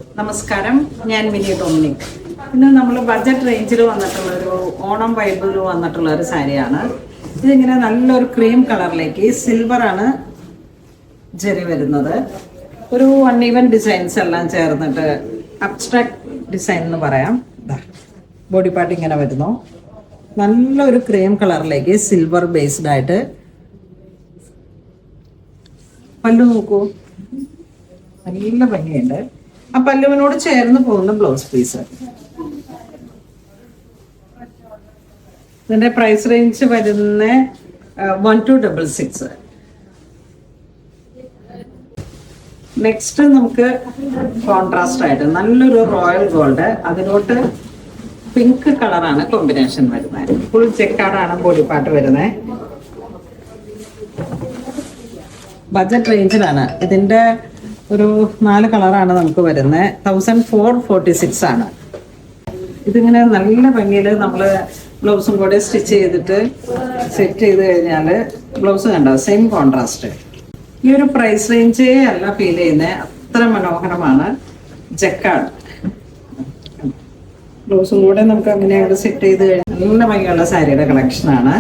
നമസ്കാരം, ഞാൻ mini Dominic. ഇന്ന് നമ്മൾ ബഡ്ജറ്റ് റേഞ്ചിൽ വന്നിട്ടുള്ളൊരു ഓണം വൈബിൽ വന്നിട്ടുള്ള ഒരു സാരിയാണ്. ഇതിങ്ങനെ നല്ലൊരു ക്രീം കളറിലേക്ക് സിൽവറാണ് ജെറി വരുന്നത്. ഒരു അൺഈവൻ ഡിസൈൻസ് എല്ലാം ചേർന്നിട്ട് അബ്സ്ട്രാക്ട് ഡിസൈൻ എന്ന് പറയാം. ബോഡി പാർട്ട് ഇങ്ങനെ വരുന്നു. നല്ലൊരു ക്രീം കളറിലേക്ക് സിൽവർ ബേസ്ഡ് ആയിട്ട് പല്ലു നോക്കൂ, നല്ല ഭംഗിയുണ്ട്. ആ പല്ലുവിനോട് ചേർന്ന് പോകുന്ന ബ്ലൗസ് പീസ്. ഇതിന്റെ പ്രൈസ് റേഞ്ച് വരുന്ന 1266. നെക്സ്റ്റ് നമുക്ക് കോൺട്രാസ്റ്റ് ആയിട്ട് നല്ലൊരു റോയൽ ഗോൾഡ്, അതിലോട്ട് പിങ്ക് കളറാണ് കോമ്പിനേഷൻ വരുന്നത്. ഫുൾ ചെക്കാർഡാണ് ബോഡി പാർട്ട് വരുന്നത്. ബഡ്ജറ്റ് റേഞ്ചിലാണ്. ഇതിന്റെ ഒരു 4 കളറാണ് നമുക്ക് വരുന്നത്. 1446 ആണ്. ഇതിങ്ങനെ നല്ല ഭംഗിയിൽ നമ്മൾ ബ്ലൗസും കൂടെ സ്റ്റിച്ച് ചെയ്തിട്ട് സെറ്റ് ചെയ്ത് കഴിഞ്ഞാൽ ബ്ലൗസ് കണ്ടോ, സെയിം കോൺട്രാസ്റ്റ്. ഈ ഒരു പ്രൈസ് റേഞ്ചേ അല്ല ഫീൽ ചെയ്യുന്നത്, അത്ര മനോഹരമാണ്. ജക്കാർഡ് ബ്ലൗസും കൂടെ നമുക്ക് അങ്ങനെയാണ് സെറ്റ് ചെയ്ത് കഴിഞ്ഞാൽ നല്ല ഭംഗിയുള്ള സാരിയുടെ കളക്ഷനാണ്.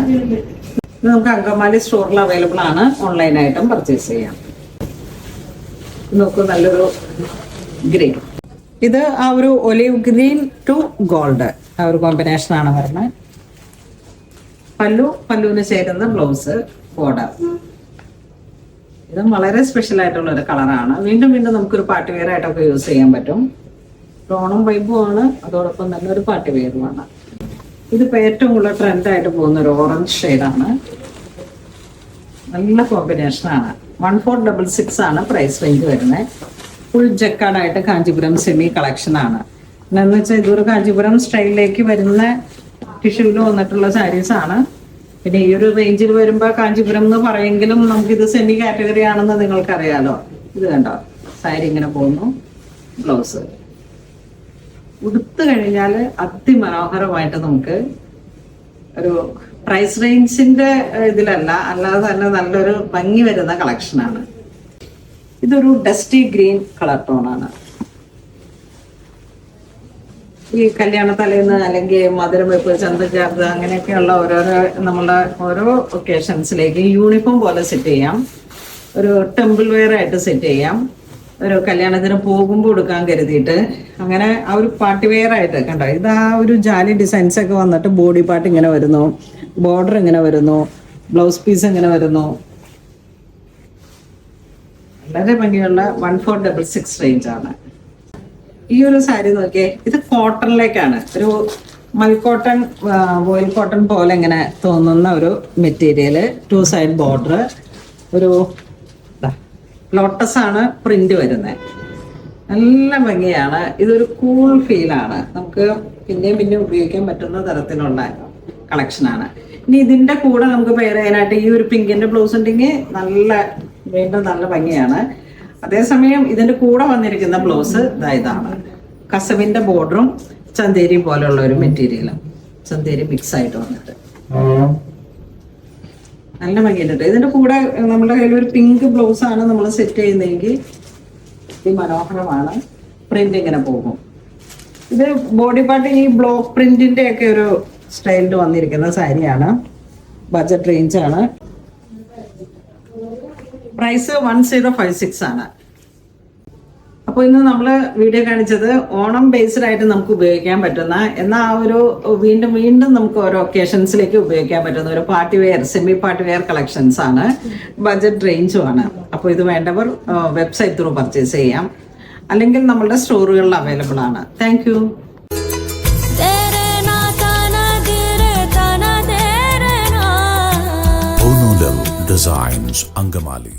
ഇത് നമുക്ക് അങ്കമാലി സ്റ്റോറിൽ അവൈലബിൾ ആണ്. ഓൺലൈനായിട്ടും പർച്ചേസ് ചെയ്യാം. നോക്കൂ, നല്ലൊരു ഗ്രീൻ. ഇത് ആ ഒരു ഒലിവ് ഗ്രീൻ ടു ഗോൾഡ് ആ ഒരു കോമ്പിനേഷനാണ് വരുന്നത്. പല്ലുവിന് ചേരുന്ന ബ്ലൗസ് ബോർഡർ. ഇതും വളരെ സ്പെഷ്യൽ ആയിട്ടുള്ള ഒരു കളറാണ്. വീണ്ടും വീണ്ടും നമുക്കൊരു പാർട്ടി വെയർ ആയിട്ടൊക്കെ യൂസ് ചെയ്യാൻ പറ്റും. ഓണം വൈബും ആണ്, അതോടൊപ്പം തന്നെ ഒരു പാർട്ടി വെയറുമാണ്. ഇതിപ്പോൾ ഏറ്റവും കൂടുതൽ ട്രെൻഡായിട്ട് പോകുന്ന ഒരു ഓറഞ്ച് ഷെയ്ഡാണ്. നല്ല കോമ്പിനേഷനാണ്. 1466 ആണ് പ്രൈസ് റേഞ്ച് വരുന്നത്. ഫുൾ ജക്കാർഡായിട്ട് കാഞ്ചീപുരം സെമി കളക്ഷനാണ്. എന്ന് വെച്ചാൽ ഇതൊരു കാഞ്ചീപുരം സ്റ്റൈലിലേക്ക് വരുന്ന ടിഷ്യൂവിൽ വന്നിട്ടുള്ള സാരീസാണ്. പിന്നെ ഈ ഒരു റേഞ്ചിൽ വരുമ്പോൾ കാഞ്ചീപുരം എന്ന് പറയുമെങ്കിലും നമുക്കിത് സെമി കാറ്റഗറി ആണെന്ന് നിങ്ങൾക്കറിയാലോ. ഇത് കണ്ടോ, സാരി ഇങ്ങനെ പോകുന്നു. ബ്ലൗസ് ഉടുത്തു കഴിഞ്ഞാൽ അതിമനോഹരമായിട്ട് നമുക്ക് ഒരു പ്രൈസ് റേഞ്ചിന്റെ ഇതിലല്ല, അല്ലാതെ തന്നെ നല്ലൊരു ഭംഗി വരുന്ന കളക്ഷനാണ്. ഇതൊരു ഡസ്റ്റി ഗ്രീൻ കളർ ടോണാണ്. ഈ കല്യാണ തലേന്ന് അല്ലെങ്കിൽ മധുരം വെപ്പ്, ചന്തചാർത്ത് അങ്ങനെയൊക്കെയുള്ള നമ്മളുടെ ഓരോ ഒക്കേഷൻസിലേക്ക് യൂണിഫോം പോലെ സെറ്റ് ചെയ്യാം. ഒരു ടെമ്പിൾ വെയർ ആയിട്ട് സെറ്റ് ചെയ്യാം. ഒരു കല്യാണത്തിന് പോകുമ്പോൾ എടുക്കാൻ കരുതിയിട്ട് അങ്ങനെ ആ ഒരു പാർട്ടി വെയർ ആയിട്ട് കണ്ടോ. ഇത് ആ ഒരു ജാലി ഡിസൈൻസ് ഒക്കെ വന്നിട്ട് ബോഡി പാർട്ട് ഇങ്ങനെ വരുന്നു, ബോർഡർ ഇങ്ങനെ വരുന്നു, ബ്ലൗസ് പീസ് ഇങ്ങനെ വരുന്നു. വളരെ ഭംഗിയുള്ള 1466 റേഞ്ച് ആണ്. ഈ ഒരു സാരി നോക്കിയേ, ഇത് കോട്ടണിലേക്കാണ്. ഒരു മൽക്കോട്ടൺ, വോയിൽ കോട്ടൺ പോലെ ഇങ്ങനെ തോന്നുന്ന ഒരു മെറ്റീരിയൽ. 2 സൈഡ് ബോർഡർ, ഒരു ലോട്ടസ് ആണ് പ്രിന്റ് വരുന്നത്. നല്ല ഭംഗിയാണ്. ഇതൊരു കൂൾ ഫീലാണ്. നമുക്ക് പിന്നെയും ഉപയോഗിക്കാൻ പറ്റുന്ന തരത്തിലുള്ള കളക്ഷനാണ്. ഇനി ഇതിന്റെ കൂടെ നമുക്ക് പെയർ ചെയ്യാനായിട്ട് ഈ ഒരു പിങ്കിന്റെ ബ്ലൗസ് ഉണ്ടെങ്കിൽ വീണ്ടും നല്ല ഭംഗിയാണ്. അതേസമയം ഇതിന്റെ കൂടെ വന്നിരിക്കുന്ന ബ്ലൗസ് ഇതാണ്. കസവിന്റെ ബോർഡറും ചന്തേരി പോലെയുള്ള ഒരു മെറ്റീരിയലും ചന്തേരി മിക്സ് ആയിട്ട് വന്നിട്ട് നല്ല ഭംഗിയുണ്ട്. ഇതിന്റെ കൂടെ നമ്മുടെ കയ്യിൽ ഒരു പിങ്ക് ബ്ലൗസ് ആണ് നമ്മൾ സെറ്റ് ചെയ്യുന്നതെങ്കിൽ മനോഹരമാണ്. പ്രിന്റ് ഇങ്ങനെ പോകും. ഇത് ബോഡി പാർട്ട് ഈ ബ്ലോക്ക് പ്രിന്റിന്റെ ഒക്കെ ഒരു സ്റ്റൈലിൽ വന്നിരിക്കുന്ന സാരിയാണ്. ബഡ്ജറ്റ് റേഞ്ച് ആണ്. പ്രൈസ് 1056 ആണ്. അപ്പോൾ ഇന്ന് നമ്മൾ വീഡിയോ കാണിച്ചത് ഓണം ബേസ്ഡ് ആയിട്ട് നമുക്ക് ഉപയോഗിക്കാൻ പറ്റുന്ന, എന്നാൽ ആ ഒരു വീണ്ടും നമുക്ക് ഓരോ ഒക്കേഷൻസിലേക്ക് ഉപയോഗിക്കാൻ പറ്റുന്ന ഒരു party wear, semi party wear collections ആണ്. ബഡ്ജറ്റ് റേഞ്ചും ആണ്. അപ്പോൾ ഇത് വേണ്ടവർ വെബ്സൈറ്റ് ത്രൂ പർച്ചേസ് ചെയ്യാം, അല്ലെങ്കിൽ നമ്മളുടെ സ്റ്റോറുകളിൽ അവൈലബിൾ ആണ്. Thank you. Designs Angamali.